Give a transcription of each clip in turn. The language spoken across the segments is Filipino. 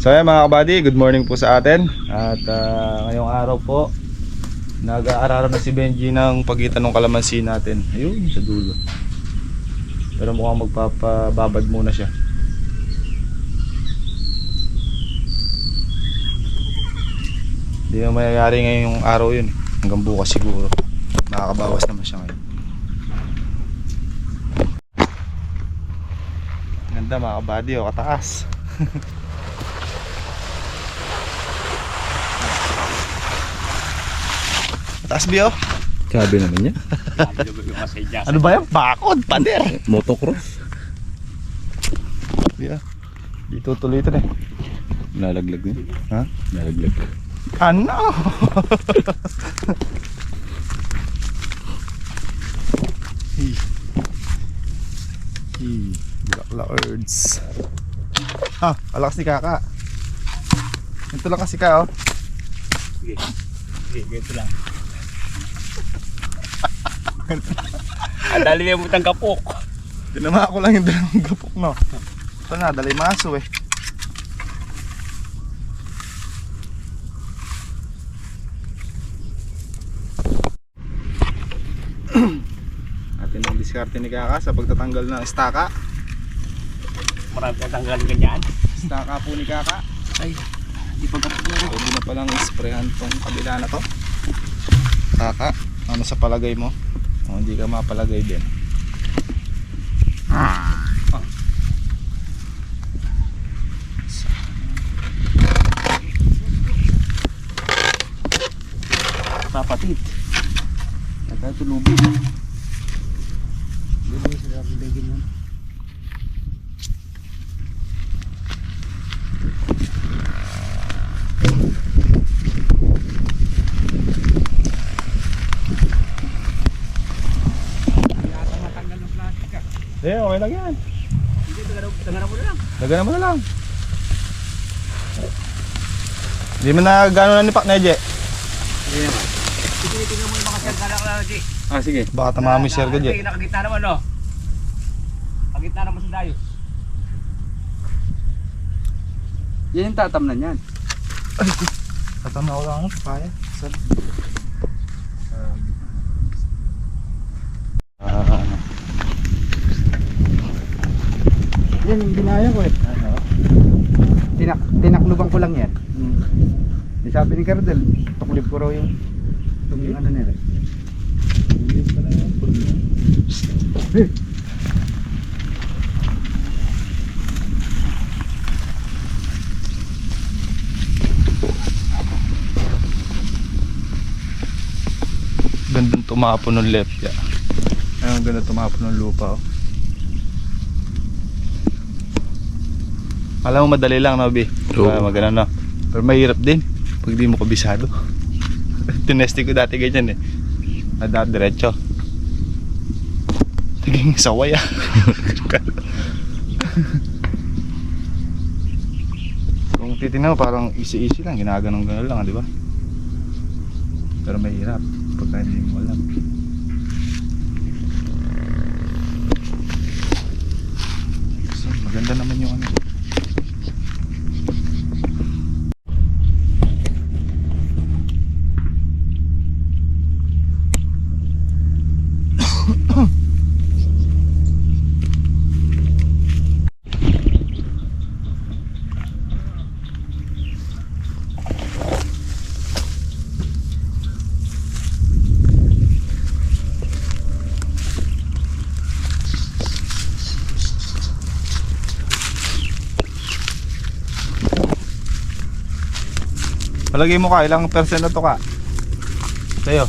So ayan mga kabady, good morning po sa atin. At ngayong araw po nag-aararo na si Benji ng pagitan ng kalamansi natin. Ayun, sa dulo. Pero mukhang magpapababad muna siya. Hindi na mayayari ngayong araw yun. Hanggang bukas siguro. Nakakabawas naman siya ngayon. Ganda mga kabady, o kataas. Taas biyo. Sabi naman niya. Ano ba yan? Bakod, pader. Motocross. Biyo. Dito tuloy ito eh. Nalaglag niya. Ha? Nalaglag. Ano? Blacklards. Ha, palakas ni Kaka. Ito lang kasi ka, oh. Sige. Sige, ganito lang. Ang dali yung butang kapok. Tinama ko lang yung dalang gapok, no. Ito na, dalay maso eh. Atin ang diskarte ni Kaka sa pagtatanggal ng estaka. Marami kong tanggalin ganyan. Estaka po ni Kaka. Ay, di pa kapag pwede na palang isprehan tong kabila na to. Kaka, ano sa palagay mo? O, hindi ka mapalagay din. Papatit. Nagkatulubin. Hindi sila bilagin mo. Eh, okay lang yan. Hindi, tanganan mo na lang. Lagyan mo na lang. Hindi mo na gano'n na nipak na, Je. Hindi naman. Tingnan mo yung mga siyang kala G. Ah, sige. Baka tama mo share ka, Je. Nakagitna naman, no? Nakagitna naman sa dayo. Yan yung tatamnan yan. Tatama ko lang, kaya. Yan yung ginaya ko eh. Ano? Tinakluban ko lang yan. Sabi ni Cardel, tuklib ko raw yung ano nila. Gandang tumapon ng left ya. Ayun, ganda tumapon ng lupa, oh. Alam mo madali lang, no, Bi? Oo. Magana, no? Pero mahirap din pag di mo kabisado. Tinesting ko dati ganyan eh. Dati diretso. Naging saway ah. Kung titignan mo parang easy lang, ginaganong gano'n lang, di ba? Pero mahirap pagka hindi mo alam. So, maganda naman yung ano. Palagay mo ka, ilang percent na to ka? Sa'yo.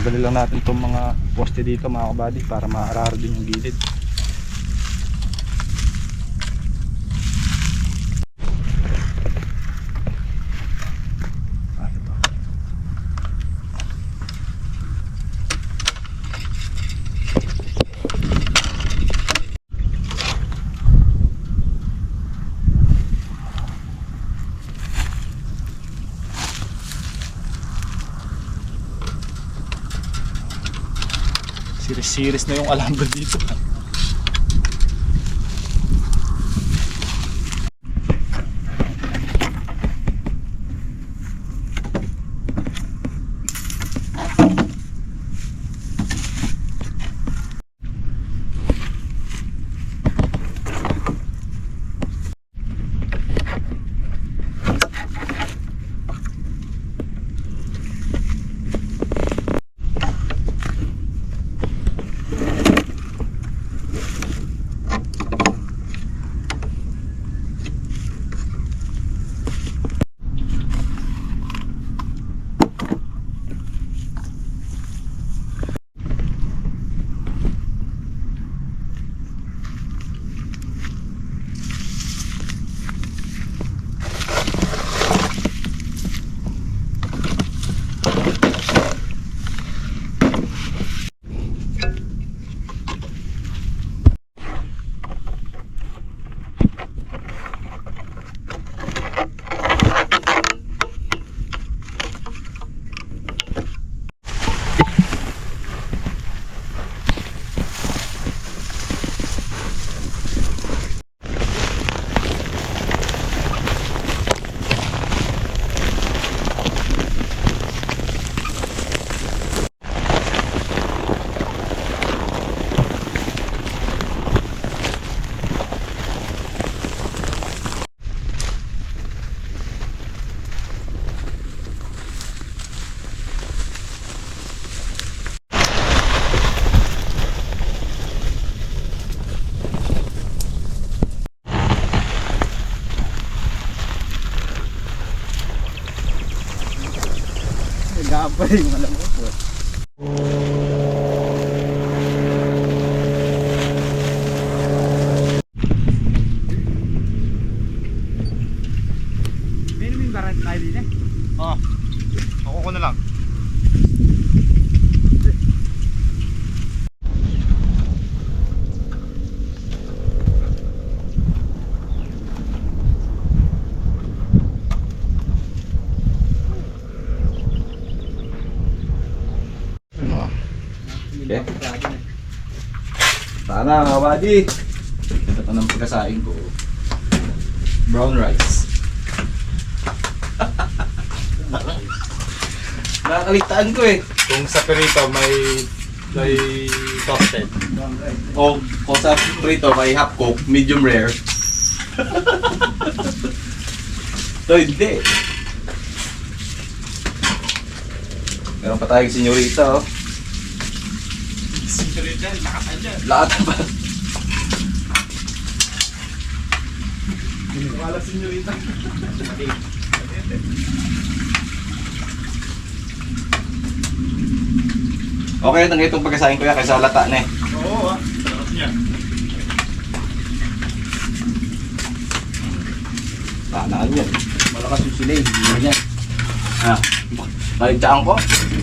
Dali lang natin itong mga poste dito mga kabady para maararo din yung gilid. Ano to? Series na yung alambre dito. Kailangan pa rin alam ko po. Meron mo yung barat tayo din eh. Ah, ako ko na lang. Okay. Sana mga buddy. Ito pa ng pagkasain ko. Brown rice. Nakakaligtaan ko eh. Kung sa perito may toasted. O kung sa perito may half cook, medium rare. Ito hindi. Meron pa tayong senyorita oh. Senyorita, lakatan dyan. Lakatan pa. Wala senyorita. Okay, nang itong pagkasain ko yan kaysa lata na eh. Oo ah, sarap niya. Tanaan yan. Malakas yung sila eh. Hindi niya. Ha? Naligtaan ko?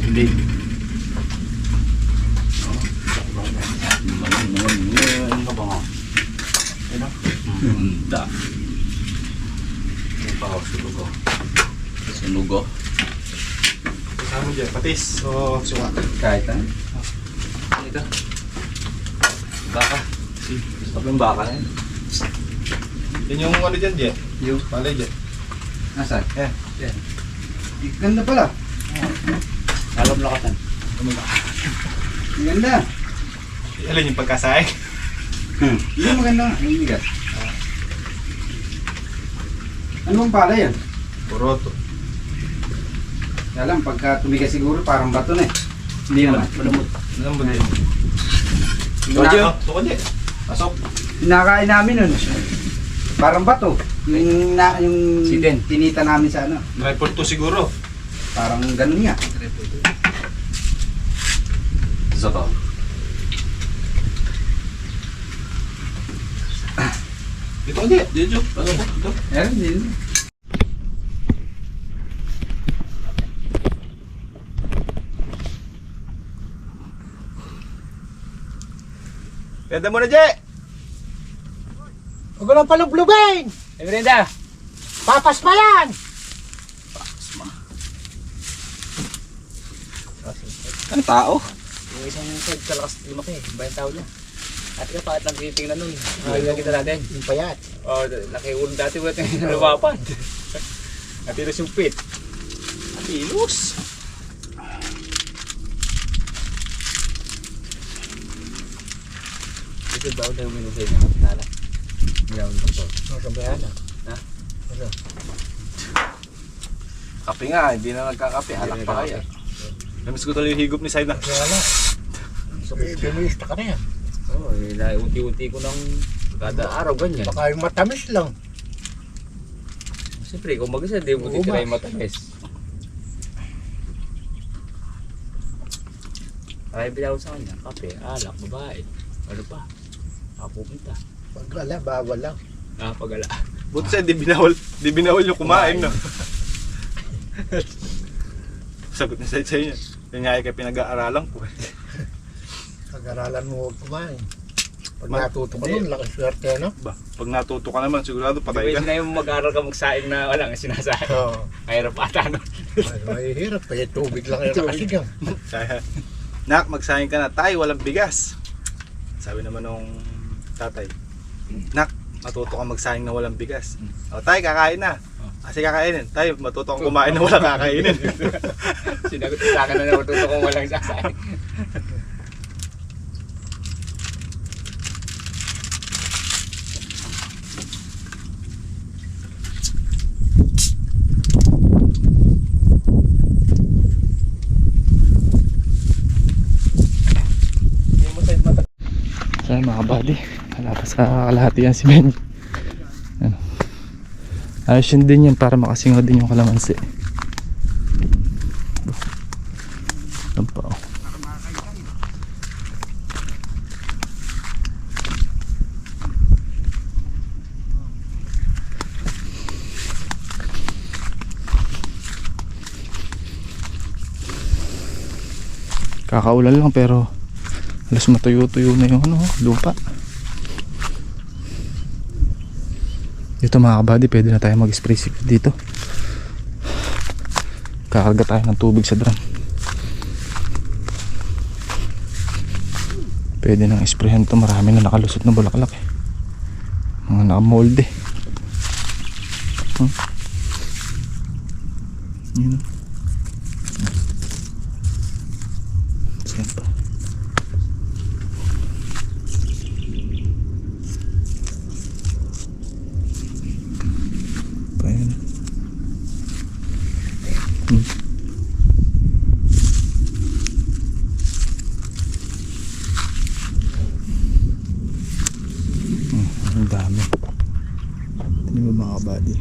Hindi. Ano ka ba nga? Ano? Da. Ano pa ako? Sunugo. Sunugo. Kasama dyan, patis o suka. Kahit ano. Ito. Baka. Stop yung baka na yun. Yan yung ano dyan, Jet. Yung. Palay dyan. Nasaan? Eh. Yan. Ganda pala. Alam lakatan. Ganda. Alin yung pagkasain? Hindi maganda nga. Yung bigas. Ano bang pala yan? Poroto. Alam, pagka tumigas siguro parang bato na eh. Hindi naman. Malambot. Malambot din. Tuko dyan. Pasok. Pinakain namin nun. Parang bato. Yung Siden. tinita namin sa ano. May pulto siguro. Parang ganun nga. Isa pa. Dito ulit. Dito. Pasok. Dito. Meron din. Ganda mo na, Je! Huwag ko lang palublubin! Ay, Brenda! Papas pa yan! Ano tao? Yung isang side sa lakas lumaki, iba yung tao niya. At ka bakit lang tinitingnan nun? Ayun kita natin. Yung payat. Oo, laki ulo dati ba ito yung lumapad. Atilos yung pit. Atilos. Ito ba tayo minusay niya? Tala. Ngayon ko to. Kabayan na. Ha? Ano? Kape nga, hindi na nagkakape. Halak pa kaya. Namiss ko tuloy yung higop ni Saida. Wala. So, pinilista ka na yan. Oo, unti-unti ko ng kada araw ganyan. Baka yung matamis lang. Siyempre, kung mag-isa, di mo titira yung matamis. Ay, bilaw sa kanya, kape, alak, babae. Ano pa? Ako pupunta. Pag wala, bawal lang. Pag-ala. Buti siya, di binawal yung kumain, no? Sagot na sa'yo niya. Yan nga kayo pinag-aaralan po. Pag-aralan mo huwag kumain. Pag Ma- natuto ka hindi. nun, laking swerte, no? Ba, pag natuto ka naman, sigurado patay Patay ka. na yung mag-aaral ka magsaing na walang sinasaing. Oo. Mahirap ata, no? Mahihirap, kaya tubig lang yung nakasigang. Kaya, nak, magsayang ka na tayo, walang bigas. Sabi naman nung tatay, nak, matuto ka magsayang na walang bigas. O tayo, kakain na. Kasi kakainin. Tayo, matuto kang kumain na walang kakainin. Sinagot sa akin na matuto kung walang sasaing. So mga buddy, wala pa sa kalahati yan si Ben. Ano. Ayos yun din yan para makasingaw din yung kalamansi. Kakaulan lang pero halos matuyo-tuyo na yung ano, lupa. Dito mga kabady, pwede na tayo mag-spray dito. Kakarga tayo ng tubig sa drum. Pwede nang isprayan to, marami na nakalusot na bulaklak eh. Mga nakamold eh. Yun. Saan pa? Ayan. Ang dami. Tignan mo mga kabady.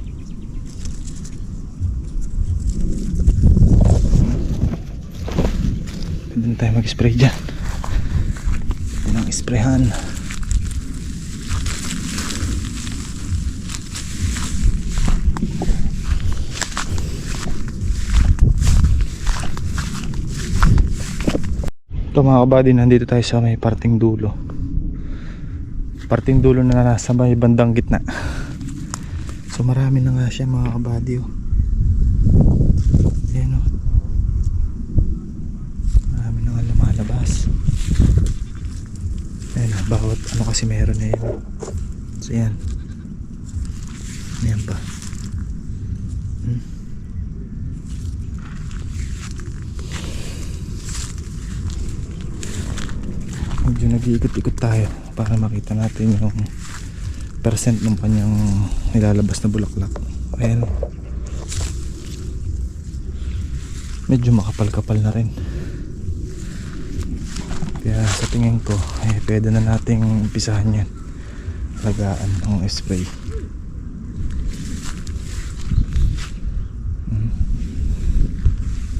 Pwede na tayo mag-spray dyan. Pwede nang isprayhan. Ito mga kabady, nandito tayo sa may parting dulo. Parting dulo na nasa may bandang gitna. So marami na nga siya mga kabady, oh. Ayan, oh. Marami na nga lumalabas. Ayan, oh, bawat ano kasi meron na yun. So yan. Ayan pa. Medyo nag-iikot-ikot tayo para makita natin yung percent ng kanyang nilalabas na bulaklak. Ayan. Medyo makapal-kapal na rin. Kaya sa tingin ko, pwede na nating umpisahan yan. Lagaan ng spray.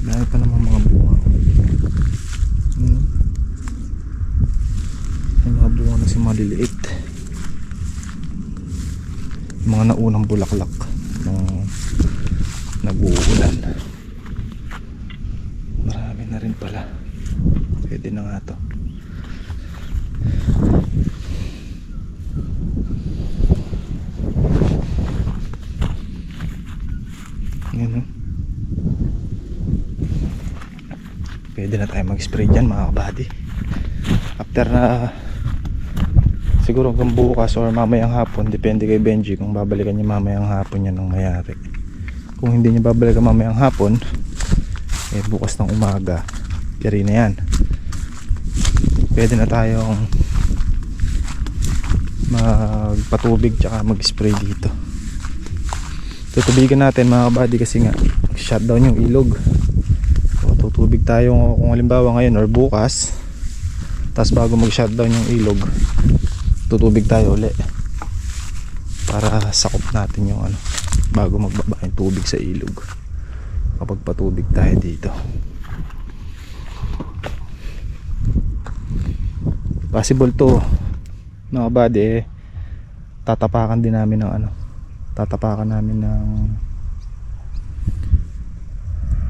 Dahil pa naman mga bunga. May mga bunga na si maliliit. Mga naunang bulaklak nung nag-uulan. Marami na rin pala. Pwede na nga to. Yan, no? Pwede na tayo mag-spray dyan mga kabady. After na siguro hanggang bukas or mamayang hapon, depende kay Benji kung babalikan niya mamayang hapon yan ng mayari. Kung hindi niya babalikan mamayang hapon, bukas ng umaga yari na yan. Pwede na tayong magpatubig tsaka mag-spray dito. Tutubigan natin mga kabady kasi nga shutdown yung ilog. So, tutubig tayo kung halimbawa ngayon or bukas, tapos bago mag-shutdown yung ilog, tutubig tayo uli para sakop natin yung ano bago magbaba yung tubig sa ilog kapag patubig tayo dito. Possible to mga kabady, tatapakan din namin ng ano, tatapakan namin ng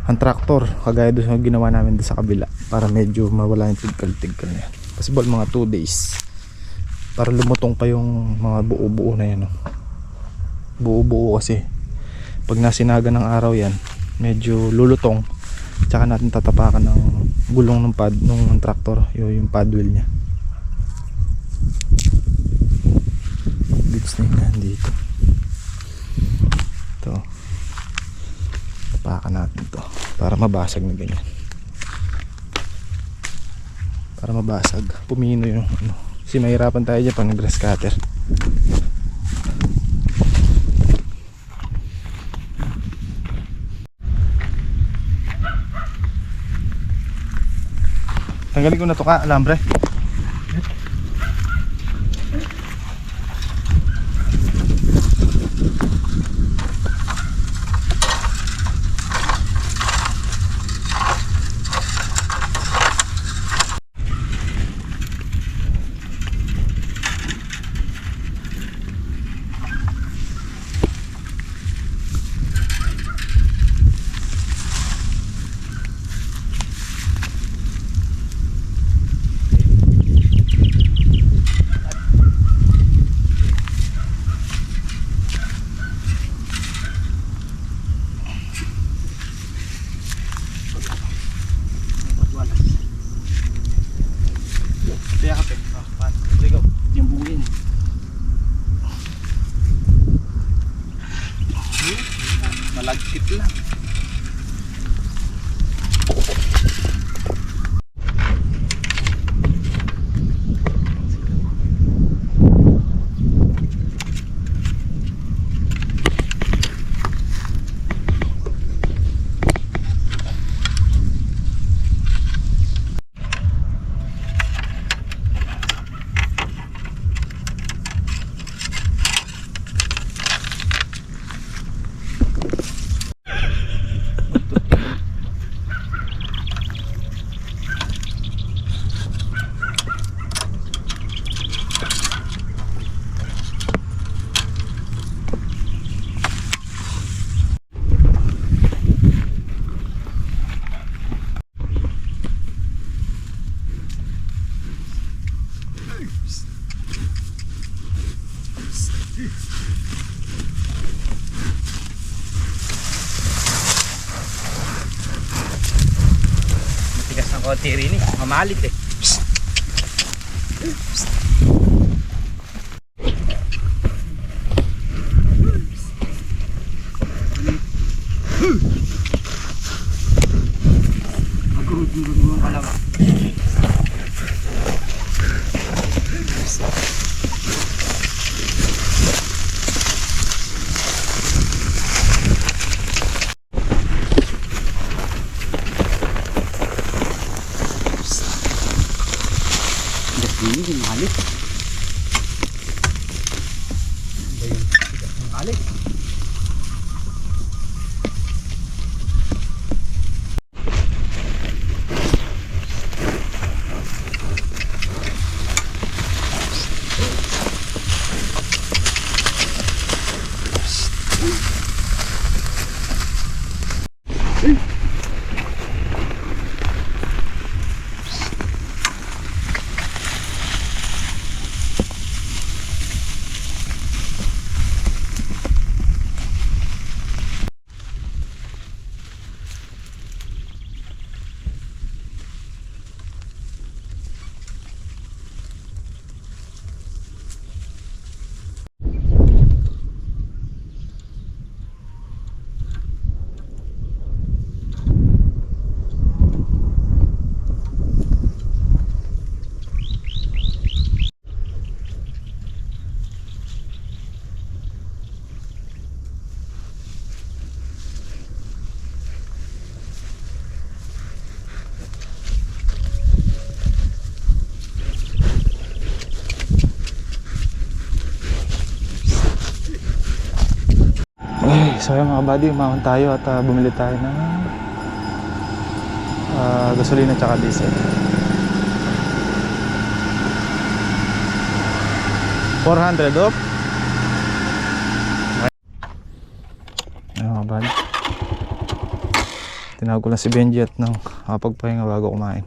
ang traktor kagaya doon sa ginawa namin doon sa kabila para medyo mawala yung tigkal-tigkal na yan. Possible mga 2 days para lumutong pa yung mga buo-buo na yan, oh. Buo-buo kasi pag nasinaga ng araw yan medyo lulutong, tsaka natin tatapakan ng gulong ng pad ng traktor, yung pad wheel nya. Bits na yun dito. Ito, tapakan natin to para mabasag na ganyan, para mabasag, pumino yung ano. Kasi mahirapan tayo dyan pag nag-grass cutter. Tanggalin ko na to ka, alambre. Malagkit lang. Matigas ng konti rin eh. Mamalit eh. Magurud-gurud mo ang kalawa. Hindi malit. Malit. Okay, so yun mga buddy, umahon tayo at bumili tayo ng gasolina tsaka diesel. 400 off. Ayun mga buddy, tinawag ko lang si Benji at nakapagpahinga bago kumain.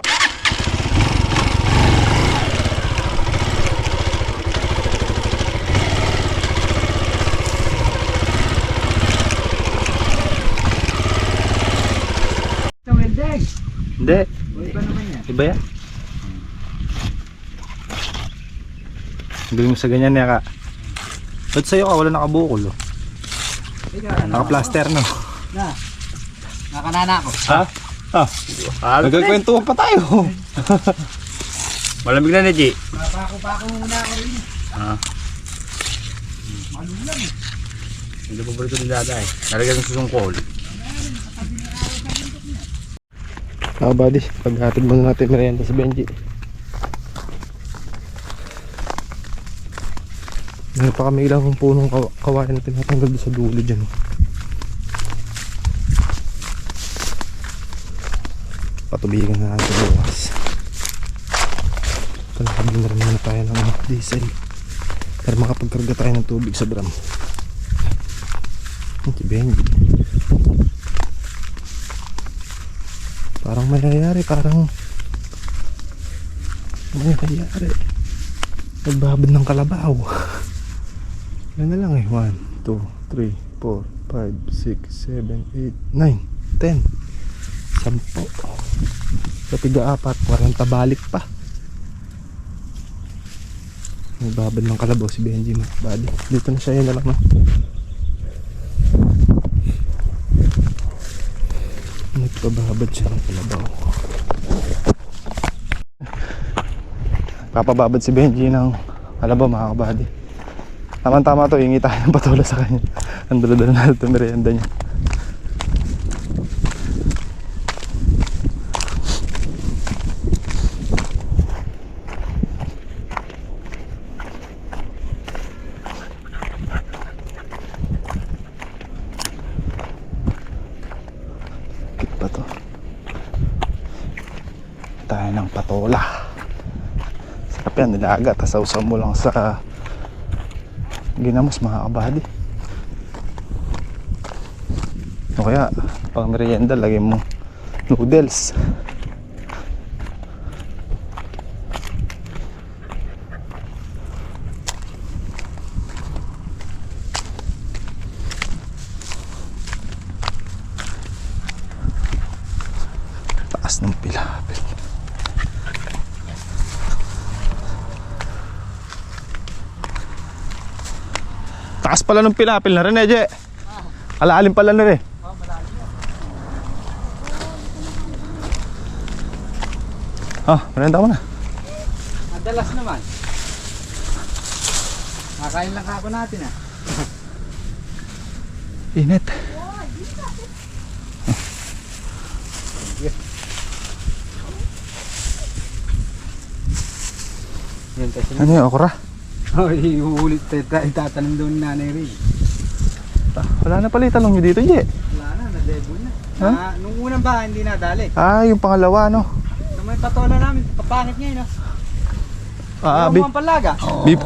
Hindi. Iba naman yan. Iba yan. Galing mo sa ganyan niya ka. Ba't sa'yo ka? Wala nakabukol oh. Naka-plaster no. Na. Nakanana ko. Ha? Nagkakwentuhan pa tayo. Malamig na na, G. Papako-pako muna ako rin. Malulang eh. Hindi pa barito ni Dada eh. Nalagyan ng susungkol. Buddy, paghatid muna natin merienda sa Benji. Meron pa kami ilang punong kawain na tinatanggal doon sa dulo dyan. Patubigan na natin sa bukas. Kalakabin na rin muna tayo ng diesel para makapagkarga tayo ng tubig sa drum. Si Benji parang mayayari, nagbabad ng kalabaw. Yan na lang eh. 1, 2, 3, 4, 5, 6, 7, 8, 9, 10 10 sa tiga-apat 40 balik pa. Nagbabad ng kalabaw si Benji mga buddy. Dito na siya, yun na lang no? Bababad siya ng kalabaw. Papababad si Benji ng kalabaw mga kabady. Tama-tama to, hingi tayo ng patola sa kanya. Ang dala-dala na ito, merienda niya. Kit pa to. Tayo ng patola. Sarap yan, nilaga. Tas sausaw mo lang sa ginamos mga kabady. O kaya pang merienda lagay mo noodles. Taas ng pilapil. Taas pala ng pilapil na rin eh, Je. Alalim pala na rin. Merenda mo na. Madalas naman. Kakain lang ako natin ah. Init. Yan kasi. Ano yung okra? Oh, iuulit itatanim doon ni Nanay Ray. Wala na pala itanong nyo dito, Je. Wala na, nadebo na. Huh? Nung unang ba, hindi nadali. Yung pangalawa, no? Nung may patola namin, kapangit niya yun. Ah, Yung mga palaga. Beef.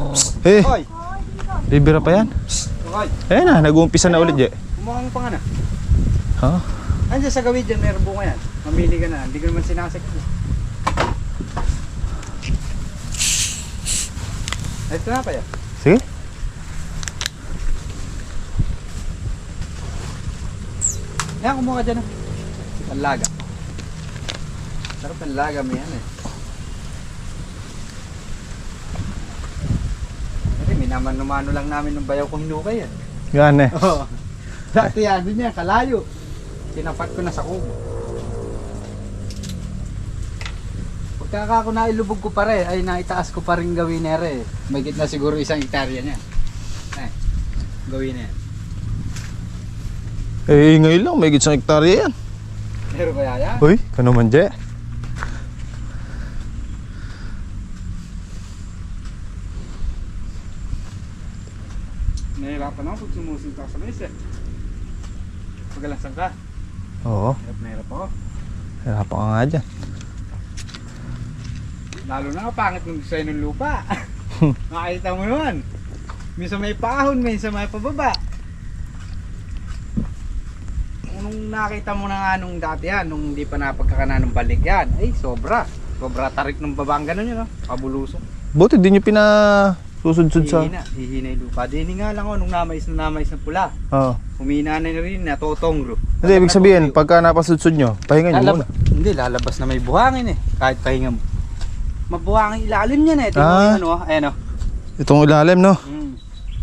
Eh, Hoy, bibira pa yan. hoy, Ayan na, nag-uumpisa na ulit, Je. kumuha mo pa nga na. Ha? Andiyan sa gawid dyan, meron bunga yan. Mamili ka na, hindi ko naman sinasek. Ito na pa yan. Sige. Yan, kumuha ka dyan ah. Palaga. Sarap palaga mo yan eh. Kasi minaman-numano lang namin ng bayaw kong hinukay yan. Yan eh. Oo. Dati yan din yan, kalayo. Tinapat ko na sa kubo. Pagkaka ko nailubog ko pa rin, ay naitaas ko pa rin gawin na rin. May gitna siguro 1 hektarya niya. Gawin na yan. Eh, ngayon lang, may gitsang hektarya yan. Pero kaya yan? Uy, kano man, Je. Nahirapan ako pag sumusunta sa mesa. Pagalasan ka. Oo, Hirap na hirap ako. hirapan ka nga dyan. Lalo na pangit ng design ng lupa. Makita mo naman. Minsan may paahon, minsan may pababa. Nung nakita mo na nga nung dati yan, nung hindi pa napagkakana ng balik yan, ay sobra. Sobra tarik ng babang ganun yun, no? Pabulusok. Buti di nyo pinasusudsud sa... Hihina yung lupa. Dini nga lang, nung namais na pula. Oo. Humina na rin, natotongro. Hindi, ibig sabihin, pagka napasudsud nyo, pahinga nyo muna. Hindi, lalabas na may buhangin eh. Kahit pahinga mo. Mabuhangin ilalim niyan eh. Tingnan mo yung ano, ayan o. Itong ilalim, no?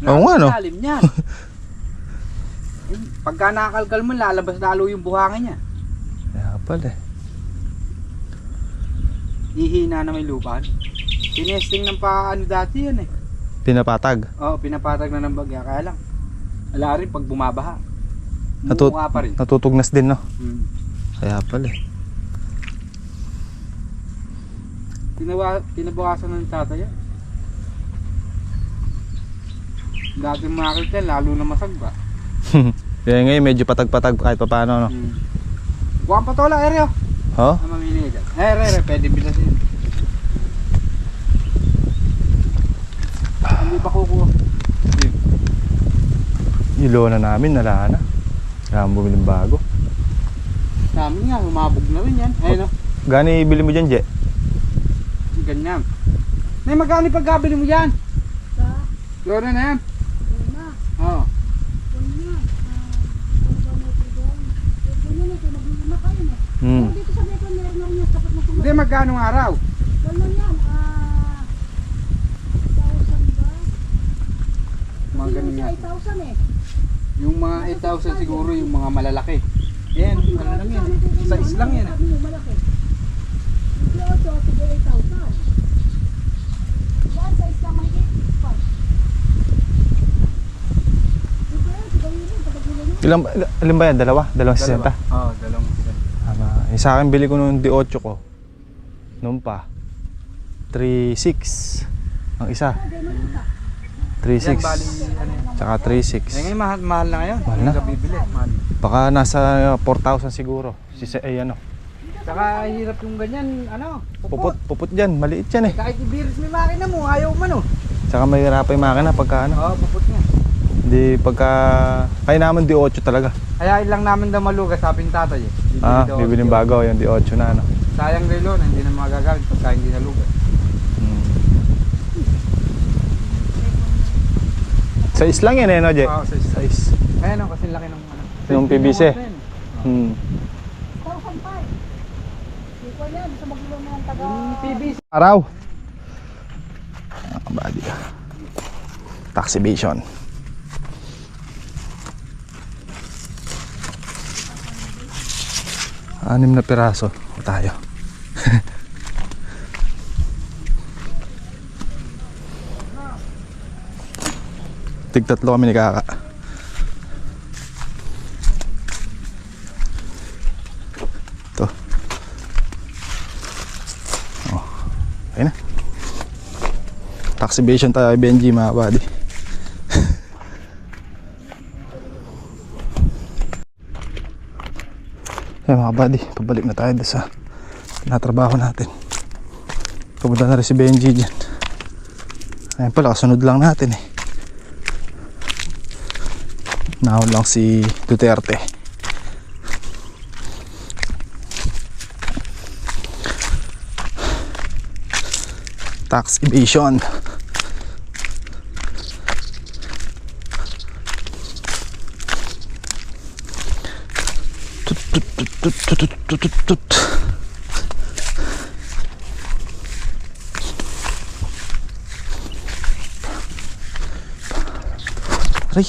Oo nga, no? Ilalim niyan. Pagka nakakalkal mo, lalabas lalo yung buhangin niya. Kaya pala eh. Hihina na may lupa. Tinesting ng paano dati yan eh. Pinapatag. Oo, pinapatag na ng bagya. Kaya lang, wala rin pag bumabaha. Natut- Mukha pa rin. Natutugnas din, no? Hmm. Kaya pala eh. Tinabukasan ng tatay yan. Dati makakita yan, lalo na masagba. Kaya ngayon medyo patag-patag kahit pa paano, no? Buwang patola, Eryo. Oh? Ang mamili ka dyan. Pwede bilasin. Hindi pa kukuha. Ilo na namin, nala na. Kailangan bumiling bago. Namin nga, humabog na rin yan. Ayun o. Gani bili mo dyan, Je? Ganyan. May magkano pagkabili mo yan? Yun na yan. Oo. Hmm. Hindi, magkano araw? Mga ganun yan. Yung mga 8,000 siguro yung mga malalaki. Yan, ano lang yan. Size lang yan. Ilan ba yan? Dalawa? Dalawang 60? Oo, dalawang sisenta. Tama. Sa akin bili ko nung D8 ko. Noon pa. 3.6 ang isa. 3.6. Yan, bali, ano yan. Tsaka 3.6. Ngayon, mahal na ngayon. Mahal na? Yung bibili, mahal. Baka nasa 4,000 siguro. Ano. Saka hirap yung ganyan, ano, Puput dyan. Maliit yan eh. Kahit i-virus may makina mo, ayaw man oh. Tsaka mahirap yung makina pagka ano. Oo, puput nga. Hindi pagka... Kaya naman D8 talaga. Kaya ilang namin daw malugas, sabi ng tatay eh. Bibiling bago yung D8 na ano. Sayang relo na hindi na magagamit pagka hindi nalugas. Size lang yan eh, no, Jay? Oo, Size. Ayan oh, kasi laki ng ano. Yung PVC. Yung PVC. Araw. Badi. Taxibation. Anim na piraso tayo. Tig-tatlo kami ni Kaka. Ito. Oh. Ayun na. Taxibation tayo, Benji, mga buddy. Yan mga buddy, pabalik na tayo sa tinatrabaho natin. Pumunta na rin si Benji dyan. Ayun pala, kasunod lang natin eh. Naon lang si Duterte. Tax evasion. Tut. Aray.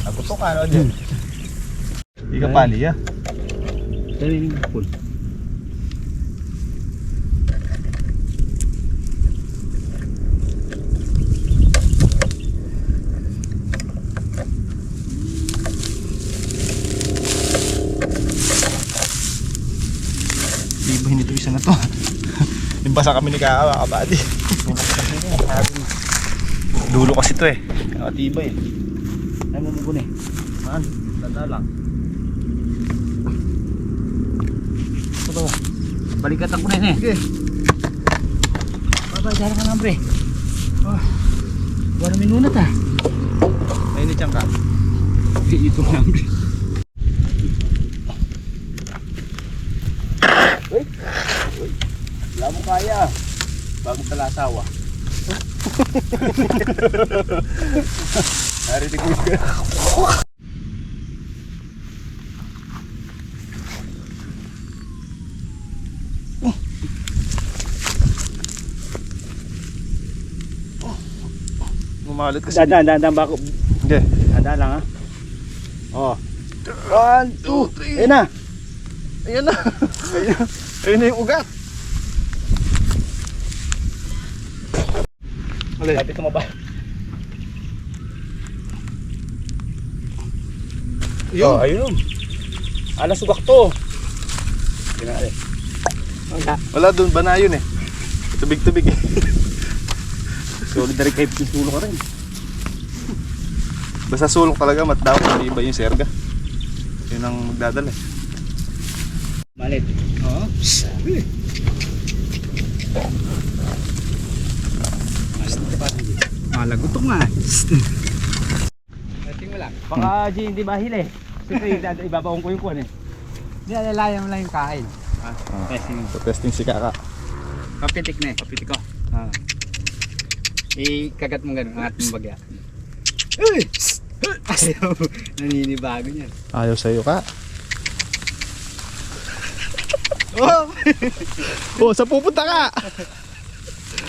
Nagutok ka, no, Jen? Hindi ka pali, ah. Dali yung pool. Ibahin nito isa na to. Imbasa kami ni Kaka, mga kabady. Dulo kasi to eh. Nakatibay eh. Ay mo muna eh. Man, tanda lang. Ito. Balikatan ko na yun eh. Sige. Babay, dala ka na pre. Oh, 1 minunat ah. Mainit siyang ka. Ito na pre. Wala mo kaya. Bagong talasawa. Narinig ko siya. Gumalit kasi. Dahan bako. Hindi. Dahan lang ah. Oh. 1, 2, 3. Ayun na. Ayun na. Ayun na yung ugat. Alay. Sabi tumaba. Yun. Oh, ayun. Alas sugak to. Ginari. Wala doon ba na yun eh. Tubig-tubig eh. Solid na rin kahit sulo ka rin. Basta sulok talaga matdaw. Hindi iba yung serga. Yun ang magdadala eh. Malit. Oo. Malagutok nga. Testing mo lang. Baka hindi mahil eh. Siyempre ibabaon ko yung kuwan eh. Hindi, alalayan mo lang yung kain. Testing. So testing si Kaka. Kapitik na eh. Kapitik ko. Ah. Ikagat mo gano'n, angat mo bagya. Uy! Ayaw, naninibago niyan. Ayaw sa'yo ka. Oh! Oh, sa pupunta ka!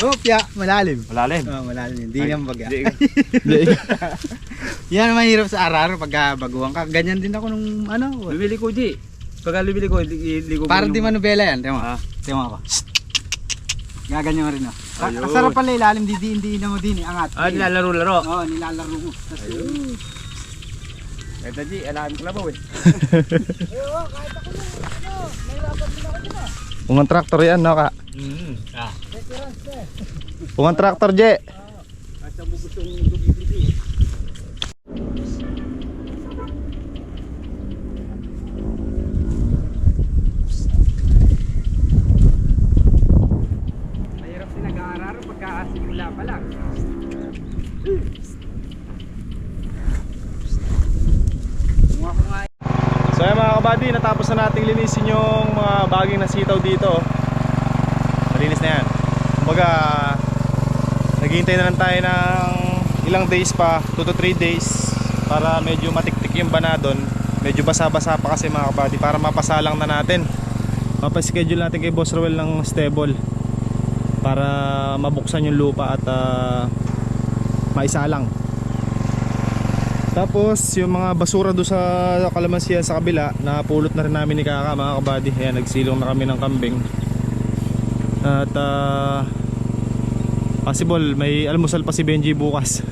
Oh, pya, malalim. Malalim. Oh, malalim. Hindi naman bagya. Hindi. Yan ang mahirap sa araro pagka baguhan ka. Ganyan din ako nung ano. Bibili ko, G. Pagka bibili ko, ligo ko. Parang di yung- manubela yan. Tama. Ah. Tama ako. Gaganyan mo rin oh. Ayun. Ang sarap pala ilalim, hindi na mo din angat. Ah, nilalaro-laro. Oo, nilalaro mo. Ito, G, alamin ko labaw eh. Kung ang tractor yan, no ka? Ah. Kung ang tractor, Je. Asa mo gustong bibili? Mahirap din nag-aararo pagka simula pa lang. Mga ko nga. So ayan mga kabady, natapos na nating linisin yung mga baging na sitaw dito. Malinis na yan. Kumbaga, naghihintay na lang tayo ng ilang days pa, 2 to 3 days, para medyo matiktik yung banadon. Medyo basa-basa pa kasi mga kabady, para mapasalang na natin. Mapaschedule natin kay Boss Roel ng stable para mabuksan yung lupa at maisalang. Tapos yung mga basura do sa kalamansiyan sa kabila, napulot na rin namin ni Kaka mga kabady. Ayan, nagsilong na kami ng kambing. At possible may almusal pa si Benji bukas.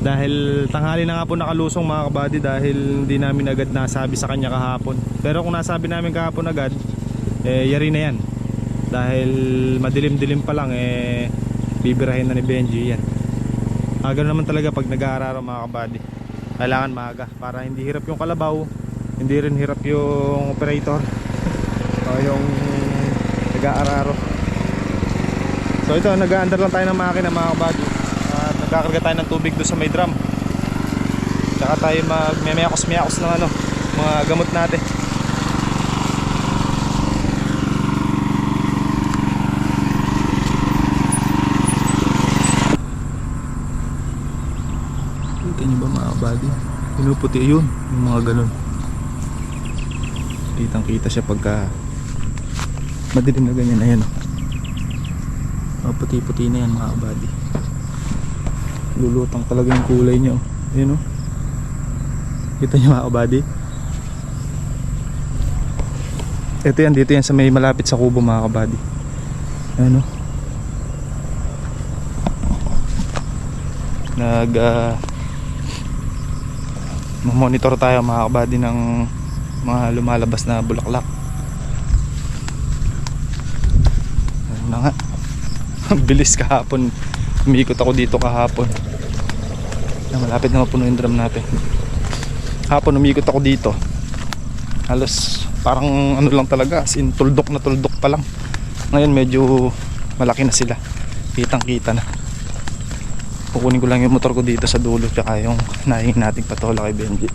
Dahil tanghali na nga po nakalusong mga kabady, dahil hindi namin agad nasabi sa kanya kahapon. Pero kung nasabi namin kahapon agad, yari na yan. Dahil madilim-dilim pa lang, bibirahin na ni Benji yan. Ganoon naman talaga pag nag-aararo mga kabady. Kailangan maaga para hindi hirap yung kalabaw, hindi rin hirap yung operator o yung nag-aararo. So ito, nag-aandar lang tayo ng makina mga kabady. At nagkakarga tayo ng tubig doon sa may drum. Tsaka tayo magmemeyakos-meyakos ng ano, mga gamot natin. Kita nyo ba mga kabady? Pinuputi yun, yung mga ganun. Kitang kita siya pagka madilim na ganyan. Ayan o, puti-puti na yan mga kabady. Lulutang talaga yung kulay niya o. Ayan o, kita nyo mga kabady. Ito yan, dito yan sa may malapit sa kubo mga kabady. Ayan o, monitor tayo mga kabady ng mga lumalabas na bulaklak. Ayun na nga. Ang bilis kahapon. Umiikot ako dito kahapon. Malapit na mapuno yung drum natin. Hapon umiikot ako dito. Halos parang ano lang talaga, as in tuldok na tuldok pa lang. Ngayon medyo malaki na sila. Kitang kita na. Kukunin ko lang yung motor ko dito sa dulo, tsaka yung nahingin nating patola kay Benji.